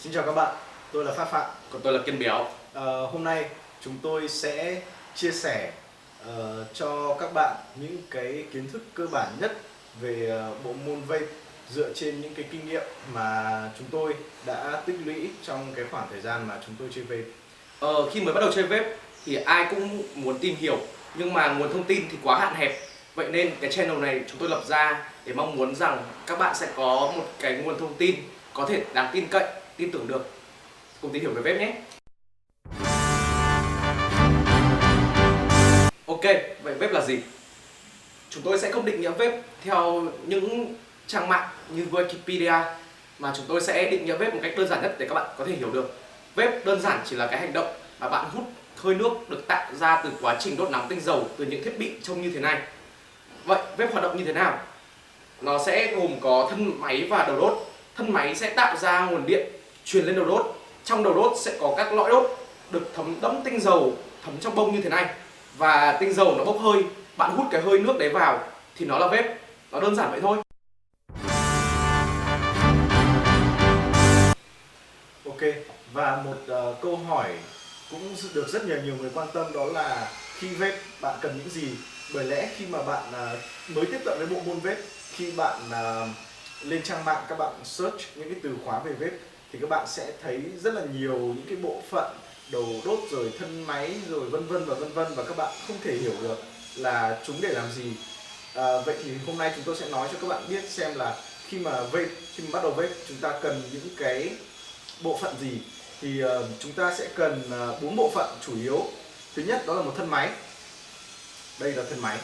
Xin chào các bạn, tôi là Phát Phạm. Còn tôi là Kiên Béo. Hôm nay chúng tôi sẽ chia sẻ cho các bạn những cái kiến thức cơ bản nhất về bộ môn vape dựa trên những cái kinh nghiệm mà chúng tôi đã tích lũy trong cái khoảng thời gian mà chúng tôi chơi vape. Khi mới bắt đầu chơi vape thì ai cũng muốn tìm hiểu, nhưng mà nguồn thông tin thì quá hạn hẹp. Vậy nên cái channel này chúng tôi lập ra để mong muốn rằng các bạn sẽ có một cái nguồn thông tin có thể đáng tin cậy, tin tưởng được. Cùng tìm hiểu về vape nhé. Ok, vậy vape là gì? Chúng tôi sẽ không định nghĩa vape theo những trang mạng như Wikipedia, mà chúng tôi sẽ định nghĩa vape một cách đơn giản nhất để các bạn có thể hiểu được. Vape đơn giản chỉ là cái hành động mà bạn hút hơi nước được tạo ra từ quá trình đốt nóng tinh dầu từ những thiết bị trông như thế này. Vậy vape hoạt động như thế nào? Nó sẽ gồm có thân máy và đầu đốt. Thân máy sẽ tạo ra nguồn điện truyền lên đầu đốt. Trong đầu đốt sẽ có các lõi đốt được thấm đẫm tinh dầu thấm trong bông như thế này, và tinh dầu nó bốc hơi. Bạn hút cái hơi nước đấy vào thì nó là vape. Nó đơn giản vậy thôi. Ok, và một câu hỏi cũng được rất nhiều người quan tâm, đó là khi vape bạn cần những gì? Bởi lẽ khi mà bạn mới tiếp cận với bộ môn vape, khi bạn lên trang mạng các bạn search những cái từ khóa về vape thì các bạn sẽ thấy rất là nhiều những cái bộ phận đầu đốt rồi thân máy rồi vân vân và các bạn không thể hiểu được là chúng để làm gì. Vậy thì hôm nay chúng tôi sẽ nói cho các bạn biết xem là khi mà bắt đầu vape chúng ta cần những cái bộ phận gì. Thì chúng ta sẽ cần 4 bộ phận chủ yếu. Thứ nhất đó là một thân máy. Đây là thân máy,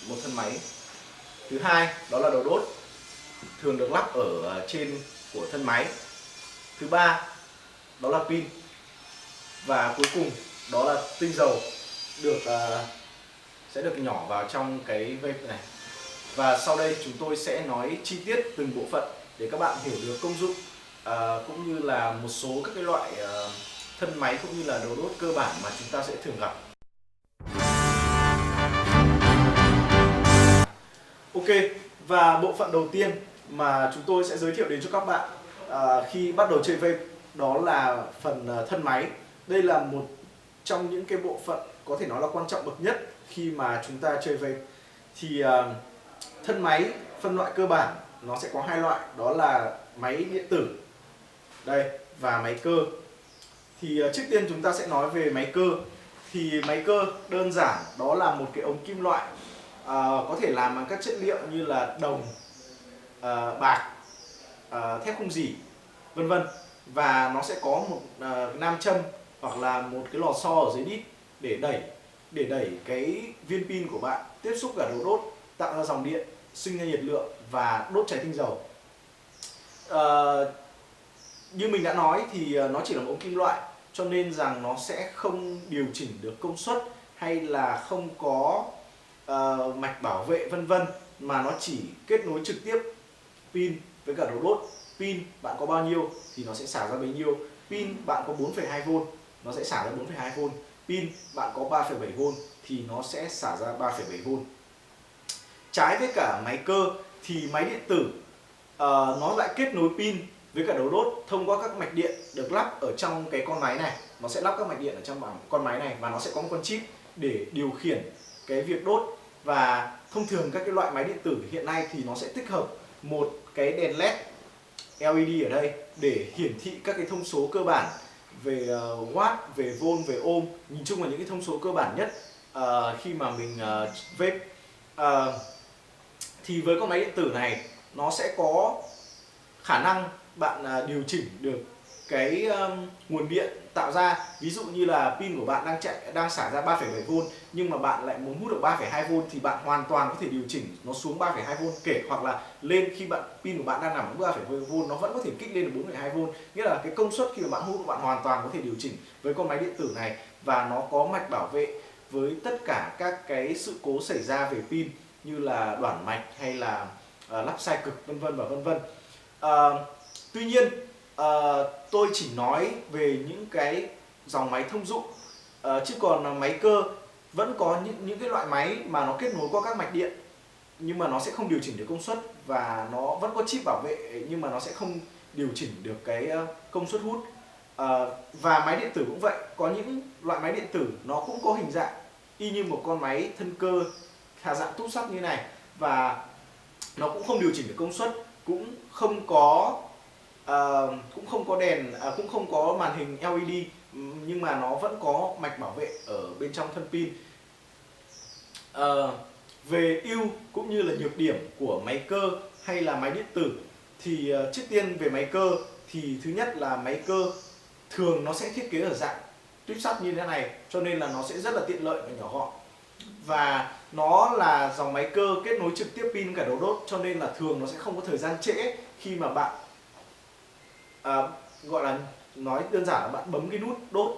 một thân máy. Thứ hai đó là đầu đốt, thường được lắp ở trên của thân máy. Thứ ba đó là pin, và cuối cùng đó là tinh dầu sẽ được nhỏ vào trong cái vape này. Và sau đây chúng tôi sẽ nói chi tiết từng bộ phận để các bạn hiểu được công dụng cũng như là một số các cái loại thân máy cũng như là đầu đốt cơ bản mà chúng ta sẽ thường gặp. Ok, và bộ phận đầu tiên mà chúng tôi sẽ giới thiệu đến cho các bạn khi bắt đầu chơi vape đó là phần thân máy. Đây là một trong những cái bộ phận có thể nói là quan trọng bậc nhất khi mà chúng ta chơi vape. Thì thân máy phân loại cơ bản nó sẽ có hai loại, đó là máy điện tử đây và máy cơ. Thì trước tiên chúng ta sẽ nói về máy cơ. Thì máy cơ đơn giản đó là một cái ống kim loại có thể làm bằng các chất liệu như là đồng, bạc, thép không rỉ, vân vân. Và nó sẽ có một nam châm hoặc là một cái lò xo ở dưới đít để đẩy cái viên pin của bạn tiếp xúc cả đầu đốt, tạo ra dòng điện, sinh ra nhiệt lượng và đốt cháy tinh dầu. Như mình đã nói thì nó chỉ là một ống kim loại, cho nên rằng nó sẽ không điều chỉnh được công suất hay là không có mạch bảo vệ vân vân, mà nó chỉ kết nối trực tiếp pin với cả đầu đốt. Pin bạn có bao nhiêu thì nó sẽ xả ra bấy nhiêu. Pin bạn có 4,2V nó sẽ xả ra 4,2V. Pin bạn có 3,7V thì nó sẽ xả ra 3,7V. Trái với cả máy cơ thì máy điện tử nó lại kết nối pin với cả đầu đốt thông qua các mạch điện được lắp ở trong cái con máy này. Nó sẽ lắp các mạch điện ở trong con máy này và nó sẽ có một con chip để điều khiển cái việc đốt. Và thông thường các cái loại máy điện tử hiện nay thì nó sẽ tích hợp một cái đèn LED LED ở đây để hiển thị các cái thông số cơ bản về watt, về volt, về ohm. Nhìn chung là những cái thông số cơ bản nhất khi mà mình vape. Thì với con máy điện tử này nó sẽ có khả năng bạn điều chỉnh được cái nguồn điện tạo ra. Ví dụ như là pin của bạn đang xả ra 3,7V nhưng mà bạn lại muốn hút được 3,2V thì bạn hoàn toàn có thể điều chỉnh nó xuống 3,2V, kể hoặc là lên. Khi pin của bạn đang nằm ở 3,7V nó vẫn có thể kích lên được 4,2V. Nghĩa là cái công suất khi mà bạn hút bạn hoàn toàn có thể điều chỉnh với con máy điện tử này, và nó có mạch bảo vệ với tất cả các cái sự cố xảy ra về pin như là đoản mạch hay là lắp sai cực vân vân và vân vân. Tuy nhiên tôi chỉ nói về những cái dòng máy thông dụng, chứ còn máy cơ vẫn có những cái loại máy mà nó kết nối qua các mạch điện nhưng mà nó sẽ không điều chỉnh được công suất, và nó vẫn có chip bảo vệ nhưng mà nó sẽ không điều chỉnh được cái công suất hút. Và máy điện tử cũng vậy, có những loại máy điện tử nó cũng có hình dạng y như một con máy thân cơ hạ dạng túp sắt như này, và nó cũng không điều chỉnh được công suất, cũng không có đèn, cũng không có màn hình LED, nhưng mà nó vẫn có mạch bảo vệ ở bên trong thân pin. Về ưu cũng như là nhược điểm của máy cơ hay là máy điện tử thì trước tiên về máy cơ thì thứ nhất là máy cơ thường nó sẽ thiết kế ở dạng tuyếp sắt như thế này, cho nên là nó sẽ rất là tiện lợi và nhỏ gọn, và nó là dòng máy cơ kết nối trực tiếp pin cả đầu đốt, cho nên là thường nó sẽ không có thời gian trễ khi mà bạn gọi là nói đơn giản là bạn bấm cái nút đốt,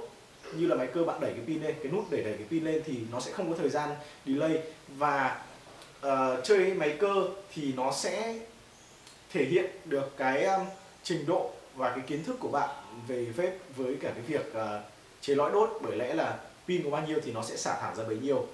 như là máy cơ bạn đẩy cái pin lên, cái nút để đẩy cái pin lên thì nó sẽ không có thời gian delay. Và chơi máy cơ thì nó sẽ thể hiện được cái trình độ và cái kiến thức của bạn về vape với cả cái việc chế lõi đốt, bởi lẽ là pin có bao nhiêu thì nó sẽ xả thẳng ra bấy nhiêu.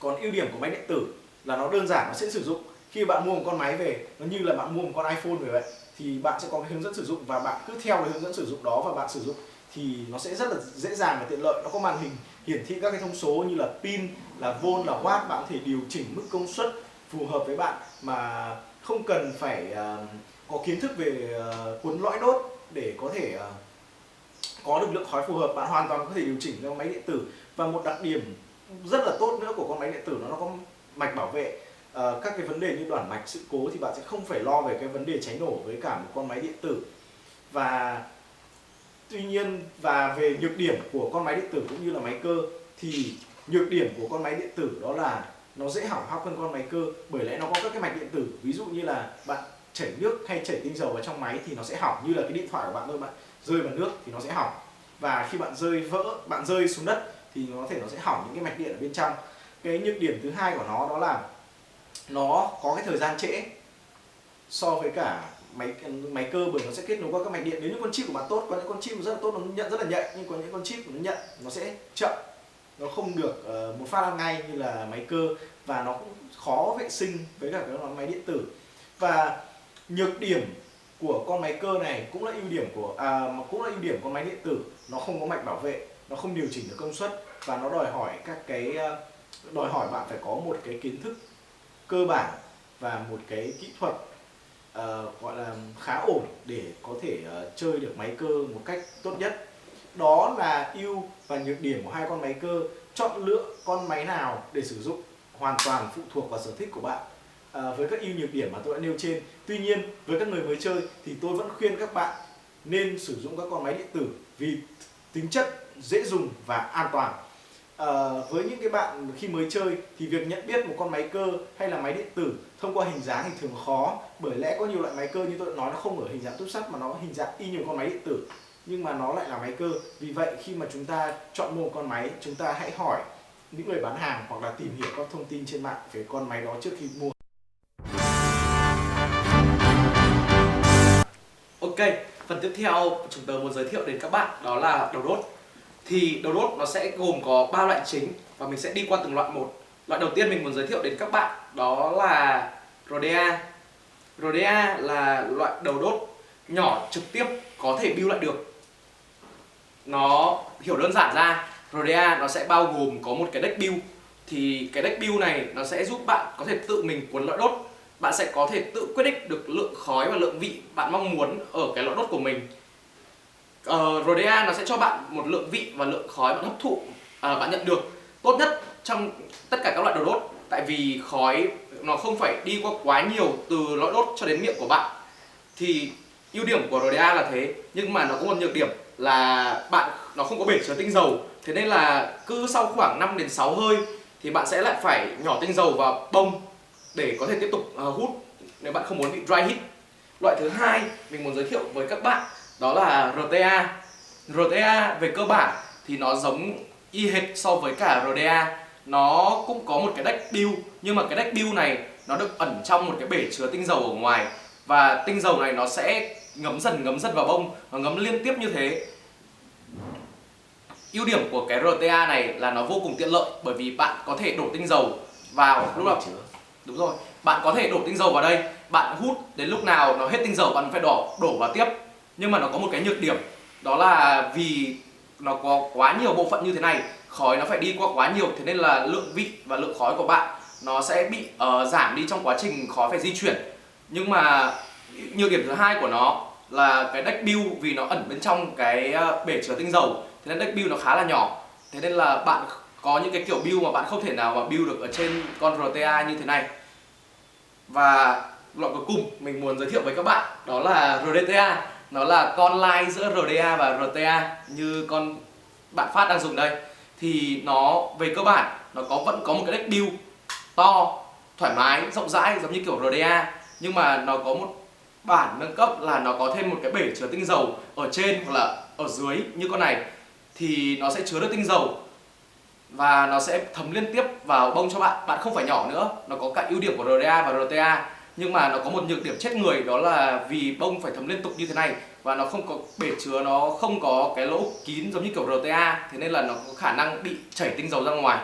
Còn ưu điểm của máy điện tử là nó đơn giản, nó sẽ sử dụng khi bạn mua một con máy về, nó như là bạn mua một con iPhone về vậy, thì bạn sẽ có cái hướng dẫn sử dụng và bạn cứ theo cái hướng dẫn sử dụng đó và bạn sử dụng thì nó sẽ rất là dễ dàng và tiện lợi. Nó có màn hình hiển thị các cái thông số như là pin, là volt, là watt, bạn có thể điều chỉnh mức công suất phù hợp với bạn mà không cần phải có kiến thức về cuốn lõi đốt để có thể có được lượng khói phù hợp. Bạn hoàn toàn có thể điều chỉnh cho máy điện tử. Và một đặc điểm rất là tốt nữa của con máy điện tử nó có mạch bảo vệ. Các cái vấn đề như đoản mạch, sự cố thì bạn sẽ không phải lo về cái vấn đề cháy nổ với cả một con máy điện tử. Và tuy nhiên, và về nhược điểm của con máy điện tử cũng như là máy cơ thì nhược điểm của con máy điện tử đó là nó dễ hỏng hóc hơn con máy cơ, bởi lẽ nó có các cái mạch điện tử, ví dụ như là bạn chảy nước hay chảy tinh dầu vào trong máy thì nó sẽ hỏng, như là cái điện thoại của bạn thôi, bạn rơi vào nước thì nó sẽ hỏng, và khi bạn rơi vỡ, bạn rơi xuống đất thì nó sẽ hỏng những cái mạch điện ở bên trong. Cái nhược điểm thứ hai của nó đó là nó có cái thời gian trễ so với cả máy cơ, bởi nó sẽ kết nối qua các mạch điện. Nếu như con chip của bạn tốt, có những con chip rất là tốt, nó nhận rất là nhạy, nhưng có những con chip nó nhận nó sẽ chậm, nó không được một phát ăn ngay như là máy cơ, và nó cũng khó vệ sinh với cả các máy điện tử. Và nhược điểm của con máy cơ này cũng là ưu điểm của con máy điện tử, nó không có mạch bảo vệ, nó không điều chỉnh được công suất, và nó đòi hỏi bạn phải có một cái kiến thức cơ bản và một cái kỹ thuật gọi là khá ổn để có thể chơi được máy cơ một cách tốt nhất. Đó là ưu và nhược điểm của hai con máy cơ. Chọn lựa con máy nào để sử dụng hoàn toàn phụ thuộc vào sở thích của bạn, với các ưu nhược điểm mà tôi đã nêu trên. Tuy nhiên, với các người mới chơi thì tôi vẫn khuyên các bạn nên sử dụng các con máy điện tử vì tính chất dễ dùng và an toàn. Với những cái bạn khi mới chơi thì việc nhận biết một con máy cơ hay là máy điện tử thông qua hình dáng thì thường khó, bởi lẽ có nhiều loại máy cơ như tôi đã nói, nó không ở hình dạng túp sắt mà nó hình dạng y như con máy điện tử, nhưng mà nó lại là máy cơ. Vì vậy khi mà chúng ta chọn mua một con máy, chúng ta hãy hỏi những người bán hàng hoặc là tìm hiểu các thông tin trên mạng về con máy đó trước khi mua. Ok, phần tiếp theo chúng tớ muốn giới thiệu đến các bạn đó là đầu đốt. Thì đầu đốt nó sẽ gồm có 3 loại chính và mình sẽ đi qua từng loại một. Loại đầu tiên mình muốn giới thiệu đến các bạn đó là Rhodea. Rhodea là loại đầu đốt nhỏ trực tiếp có thể build lại được. Nó hiểu đơn giản ra, Rhodea nó sẽ bao gồm có một cái deck build. Thì cái deck build này nó sẽ giúp bạn có thể tự mình cuốn lõi đốt. Bạn sẽ có thể tự quyết định được lượng khói và lượng vị bạn mong muốn ở cái lõi đốt của mình. Rhodea nó sẽ cho bạn một lượng vị và lượng khói bạn hấp thụ, bạn nhận được tốt nhất trong tất cả các loại đầu đốt. Tại vì khói nó không phải đi qua quá nhiều từ lõi đốt cho đến miệng của bạn. Thì ưu điểm của Rhodea là thế, nhưng mà nó có một nhược điểm là nó không có bể chứa tinh dầu. Thế nên là cứ sau khoảng 5 đến 6 hơi thì bạn sẽ lại phải nhỏ tinh dầu vào bông để có thể tiếp tục hút nếu bạn không muốn bị dry hit. Loại thứ hai mình muốn giới thiệu với các bạn đó là Rhotea. Rhotea về cơ bản thì nó giống y hệt so với cả Rhodea. Nó cũng có một cái deck build, nhưng mà cái deck build này nó được ẩn trong một cái bể chứa tinh dầu ở ngoài, và tinh dầu này nó sẽ ngấm dần vào bông, nó ngấm liên tiếp như thế. Ưu điểm của cái Rhotea này là nó vô cùng tiện lợi, bởi vì bạn có thể đổ tinh dầu vào lúc nào. Đúng rồi, bạn có thể đổ tinh dầu vào đây bạn hút đến lúc nào nó hết tinh dầu bạn phải đổ vào tiếp. Nhưng mà nó có một cái nhược điểm, đó là vì nó có quá nhiều bộ phận như thế này, khói nó phải đi qua quá nhiều, thế nên là lượng vị và lượng khói của bạn nó sẽ bị giảm đi trong quá trình khói phải di chuyển. Nhưng mà nhược điểm thứ hai của nó là cái deck build, vì nó ẩn bên trong cái bể chứa tinh dầu, thế nên deck build nó khá là nhỏ. Thế nên là bạn có những cái kiểu build mà bạn không thể nào mà build được ở trên con RTA như thế này. Và loại cuối cùng mình muốn giới thiệu với các bạn đó là RDTA. Nó là con lai giữa RDA và RTA như con bạn Phát đang dùng đây. Thì nó về cơ bản nó vẫn có một cái deck build to, thoải mái, rộng rãi giống như kiểu RDA, nhưng mà nó có một bản nâng cấp là nó có thêm một cái bể chứa tinh dầu ở trên hoặc là ở dưới như con này, thì nó sẽ chứa được tinh dầu và nó sẽ thấm liên tiếp vào bông cho bạn. Bạn không phải nhỏ nữa. Nó có cả ưu điểm của RDA và RTA, nhưng mà nó có một nhược điểm chết người, đó là vì bông phải thấm liên tục như thế này và nó không có bể chứa, nó không có cái lỗ kín giống như kiểu RTA, thế nên là nó có khả năng bị chảy tinh dầu ra ngoài.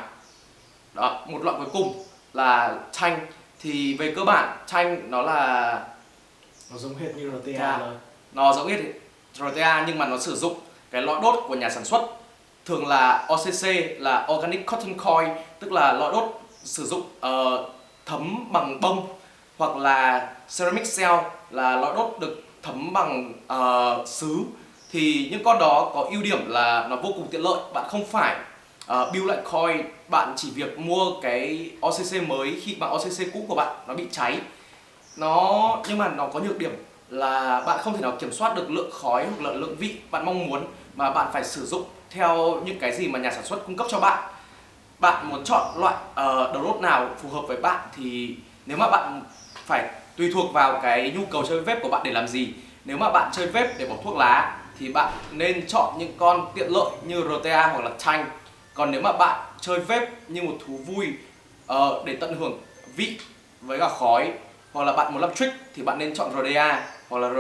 Đó, một loại cuối cùng là chanh. Thì về cơ bản chanh nó giống hệt như RTA rồi. Nó giống hệt RTA, nhưng mà nó sử dụng cái lọ đốt của nhà sản xuất, thường là OCC là Organic Cotton Coil, tức là lọ đốt sử dụng thấm bằng bông, hoặc là Ceramic Cell là lọ đốt được thấm bằng sứ. Thì những con đó có ưu điểm là nó vô cùng tiện lợi, bạn không phải build lại coil, bạn chỉ việc mua cái OCC mới khi mà OCC cũ của bạn nó bị cháy. Nhưng mà nó có nhược điểm là bạn không thể nào kiểm soát được lượng khói hoặc là lượng vị bạn mong muốn, mà bạn phải sử dụng theo những cái gì mà nhà sản xuất cung cấp cho bạn. Bạn muốn chọn loại đầu đốt nào phù hợp với bạn thì nếu mà bạn phải tùy thuộc vào cái nhu cầu chơi vape của bạn để làm gì. Nếu mà bạn chơi vape để bỏ thuốc lá thì bạn nên chọn những con tiện lợi như RTA hoặc là Tank. Còn nếu mà bạn chơi vape như một thú vui để tận hưởng vị với cả khói, hoặc là bạn muốn làm trick thì bạn nên chọn RDA hoặc là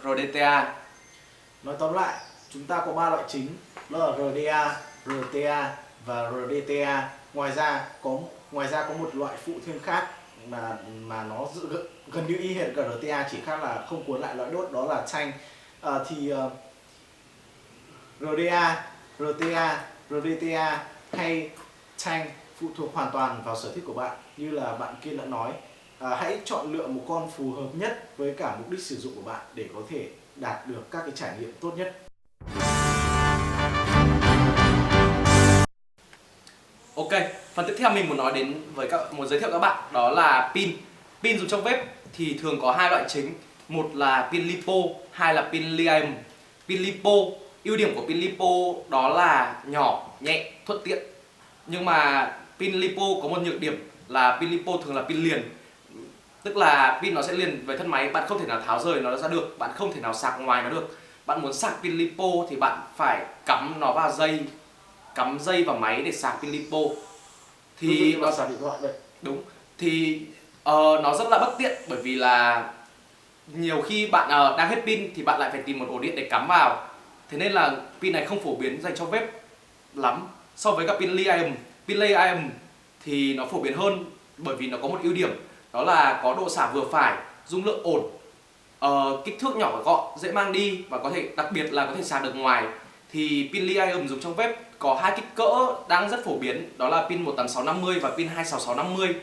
RDTA. Nói tóm lại, chúng ta có 3 loại chính, đó là RDA, RTA và RDTA. Ngoài ra có một loại phụ thêm khác mà nó gần như y hệt cả RTA, chỉ khác là không cuốn lại loại đốt, đó là chanh. RDA, RTA, RDTA hay chanh phụ thuộc hoàn toàn vào sở thích của bạn. Như là bạn Kiên đã nói, hãy chọn lựa một con phù hợp nhất với cả mục đích sử dụng của bạn để có thể đạt được các cái trải nghiệm tốt nhất. Ok, phần tiếp theo mình muốn nói đến muốn giới thiệu các bạn đó là pin. Pin dùng trong vape thì thường có hai loại chính, một là pin lipo, hai là pin li-ion. Pin lipo, ưu điểm của pin lipo đó là nhỏ, nhẹ, thuận tiện. Nhưng mà pin lipo có một nhược điểm là pin lipo thường là pin liền, tức là pin nó sẽ liền với thân máy, bạn không thể nào tháo rời nó ra được, bạn không thể nào sạc ngoài nó được. Bạn muốn sạc pin lipo thì bạn phải cắm nó vào cắm dây vào máy để sạc pin lipo. Thì nó sạc điện thoại vậy. Đúng. Thì nó rất là bất tiện, bởi vì là nhiều khi bạn đang hết pin thì bạn lại phải tìm một ổ điện để cắm vào. Thế nên là pin này không phổ biến dành cho vape lắm so với các pin li-ion. Pin li-ion thì nó phổ biến hơn, bởi vì nó có một ưu điểm đó là có độ xả vừa phải, dung lượng ổn, kích thước nhỏ và gọn, dễ mang đi, và đặc biệt là có thể sạc được ngoài. Thì pin li-ion dùng trong vape có hai kích cỡ đang rất phổ biến, đó là pin 18650 và pin 26650.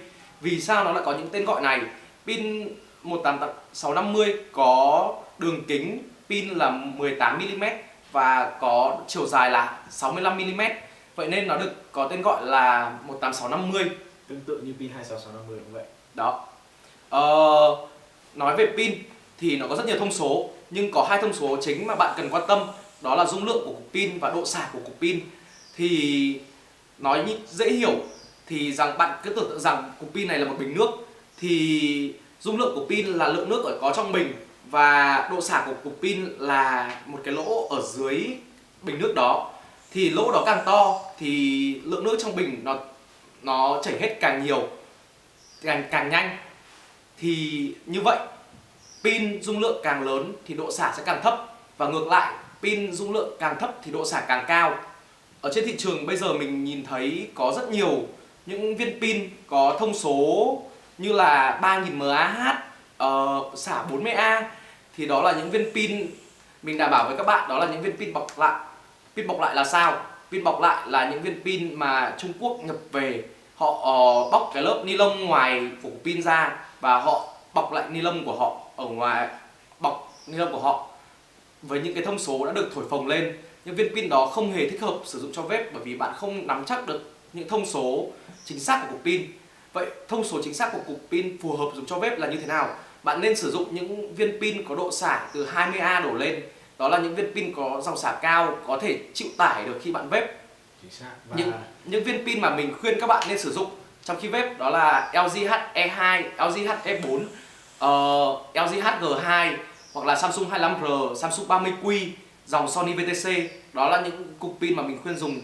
Vì sao nó lại có những tên gọi này? Pin 18650 có đường kính pin là 18mm và có chiều dài là 65mm. Vậy nên nó được có tên gọi là 18650. Tương tự như pin 26650 cũng vậy. Đó. Nói về pin thì nó có rất nhiều thông số, nhưng có hai thông số chính mà bạn cần quan tâm, đó là dung lượng của cục pin và độ xả của cục pin. Thì nói dễ hiểu thì bạn cứ tưởng tượng rằng cục pin này là một bình nước, thì dung lượng của pin là lượng nước có trong bình, và độ xả của cục pin là một cái lỗ ở dưới bình nước đó. Thì lỗ đó càng to thì lượng nước trong bình nó chảy hết càng nhiều, càng nhanh. Thì như vậy, pin dung lượng càng lớn thì độ xả sẽ càng thấp, và ngược lại, pin dung lượng càng thấp thì độ xả càng cao. Ở trên thị trường bây giờ mình nhìn thấy có rất nhiều những viên pin có thông số như là 3000 mAh, xả 40A. Thì đó là những viên pin mình đảm bảo với các bạn, đó là những viên pin bọc lại. Pin bọc lại là sao? Pin bọc lại là những viên pin mà Trung Quốc nhập về. Họ bóc cái lớp ni lông ngoài của pin ra và họ bọc lại ni lông của họ ở ngoài, bọc ni lông của họ với những cái thông số đã được thổi phồng lên. Những viên pin đó không hề thích hợp sử dụng cho vape bởi vì bạn không nắm chắc được những thông số chính xác của cục pin. Vậy thông số chính xác của cục pin phù hợp dùng cho vape là như thế nào? Bạn nên sử dụng những viên pin có độ xả từ 20A đổ lên. Đó là những viên pin có dòng xả cao, có thể chịu tải được khi bạn vape. Chính xác. Và Những viên pin mà mình khuyên các bạn nên sử dụng trong khi vape đó là LG HE2, LG HE4, LG HG2 hoặc là Samsung 25R, Samsung 30Q, dòng Sony VTC. Đó là những cục pin mà mình khuyên dùng.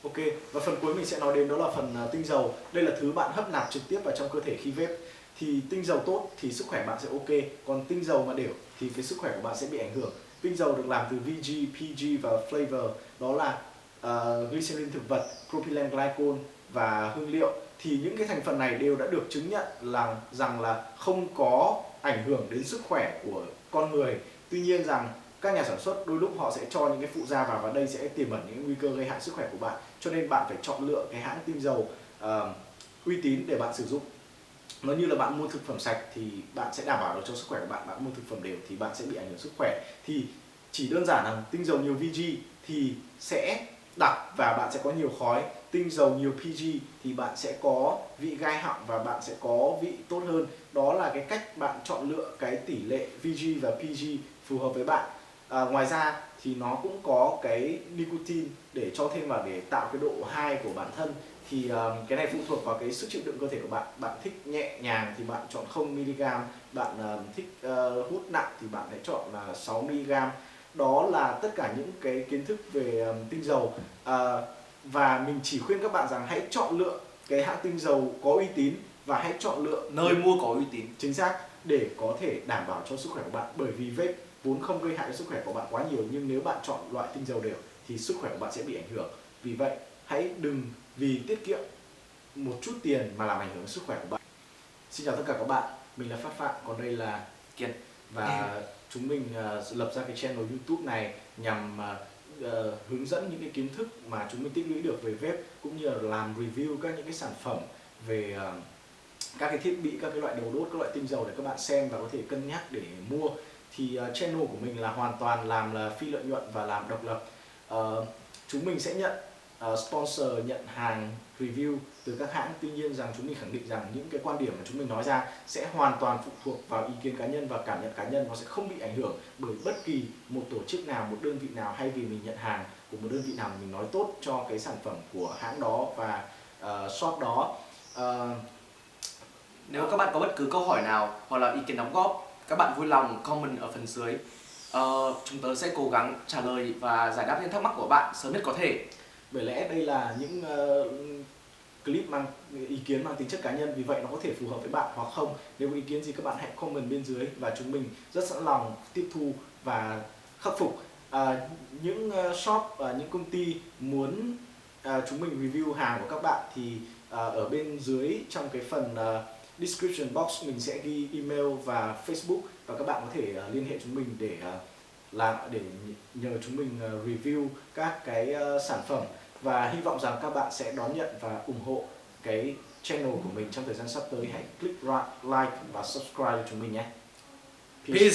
Ok, và phần cuối mình sẽ nói đến đó là phần tinh dầu. Đây là thứ bạn hấp nạp trực tiếp vào trong cơ thể khi vape. Thì tinh dầu tốt thì sức khỏe bạn sẽ ok, còn tinh dầu mà đều thì cái sức khỏe của bạn sẽ bị ảnh hưởng. Tinh dầu được làm từ VG, PG và flavor, đó là glycerin thực vật, propylene glycol và hương liệu. Thì những cái thành phần này đều đã được chứng nhận rằng là không có ảnh hưởng đến sức khỏe của con người. Tuy nhiên rằng các nhà sản xuất đôi lúc họ sẽ cho những cái phụ gia vào và đây sẽ tiềm ẩn những nguy cơ gây hại sức khỏe của bạn. Cho nên bạn phải chọn lựa cái hãng tinh dầu uy tín để bạn sử dụng. Nó như là bạn mua thực phẩm sạch thì bạn sẽ đảm bảo được cho sức khỏe của bạn. Bạn mua thực phẩm đều thì bạn sẽ bị ảnh hưởng sức khỏe. Thì chỉ đơn giản là tinh dầu nhiều VG thì sẽ đặc và bạn sẽ có nhiều khói. Tinh dầu nhiều PG thì bạn sẽ có vị gai họng và bạn sẽ có vị tốt hơn. Đó là cái cách bạn chọn lựa cái tỷ lệ VG và PG phù hợp với bạn. Ngoài ra thì nó cũng có cái nicotine để cho thêm vào để tạo cái độ high của bản thân. Thì cái này phụ thuộc vào cái sức chịu đựng cơ thể của bạn. Bạn thích nhẹ nhàng thì bạn chọn 0mg, bạn thích hút nặng thì bạn hãy chọn là 6mg. Đó là tất cả những cái kiến thức về tinh dầu. Và mình chỉ khuyên các bạn rằng hãy chọn lựa cái hãng tinh dầu có uy tín và hãy chọn lựa Nơi mua có uy tín. chính xác để có thể đảm bảo cho sức khỏe của bạn. Bởi vì vape vốn không gây hại cho sức khỏe của bạn quá nhiều, nhưng nếu bạn chọn loại tinh dầu đều thì sức khỏe của bạn sẽ bị ảnh hưởng. Vì vậy hãy đừng vì tiết kiệm một chút tiền mà làm ảnh hưởng đến sức khỏe của bạn. Xin chào tất cả các bạn, mình là Phát Phạm, còn đây là Kiên. Và chúng mình lập ra cái channel YouTube này nhằm hướng dẫn những cái kiến thức mà chúng mình tích lũy được về vape, cũng như là làm review các những cái sản phẩm về các cái thiết bị, các cái loại đầu đốt, các loại tinh dầu để các bạn xem và có thể cân nhắc để mua. Thì channel của mình là hoàn toàn làm là phi lợi nhuận và làm độc lập. Chúng mình sẽ nhận sponsor, nhận hàng review từ các hãng. Tuy nhiên rằng chúng mình khẳng định rằng những cái quan điểm mà chúng mình nói ra sẽ hoàn toàn phụ thuộc vào ý kiến cá nhân và cảm nhận cá nhân. Nó sẽ không bị ảnh hưởng bởi bất kỳ một tổ chức nào, một đơn vị nào, hay vì mình nhận hàng của một đơn vị nào mình nói tốt cho cái sản phẩm của hãng đó và shop đó. Nếu các bạn có bất cứ câu hỏi nào hoặc là ý kiến đóng góp, các bạn vui lòng comment ở phần dưới. Chúng tớ sẽ cố gắng trả lời và giải đáp những thắc mắc của bạn sớm nhất có thể. Bởi lẽ đây là những clip mang ý kiến mang tính chất cá nhân, vì vậy nó có thể phù hợp với bạn hoặc không. Nếu có ý kiến gì các bạn hãy comment bên dưới và chúng mình rất sẵn lòng tiếp thu và khắc phục. Những shop và những công ty muốn chúng mình review hàng của các bạn thì ở bên dưới trong cái phần description box mình sẽ ghi email và Facebook, và các bạn có thể liên hệ chúng mình để nhờ chúng mình review các cái sản phẩm. Và hy vọng rằng các bạn sẽ đón nhận và ủng hộ cái channel của mình trong thời gian sắp tới. Hãy click like và subscribe cho chúng mình nhé. Peace.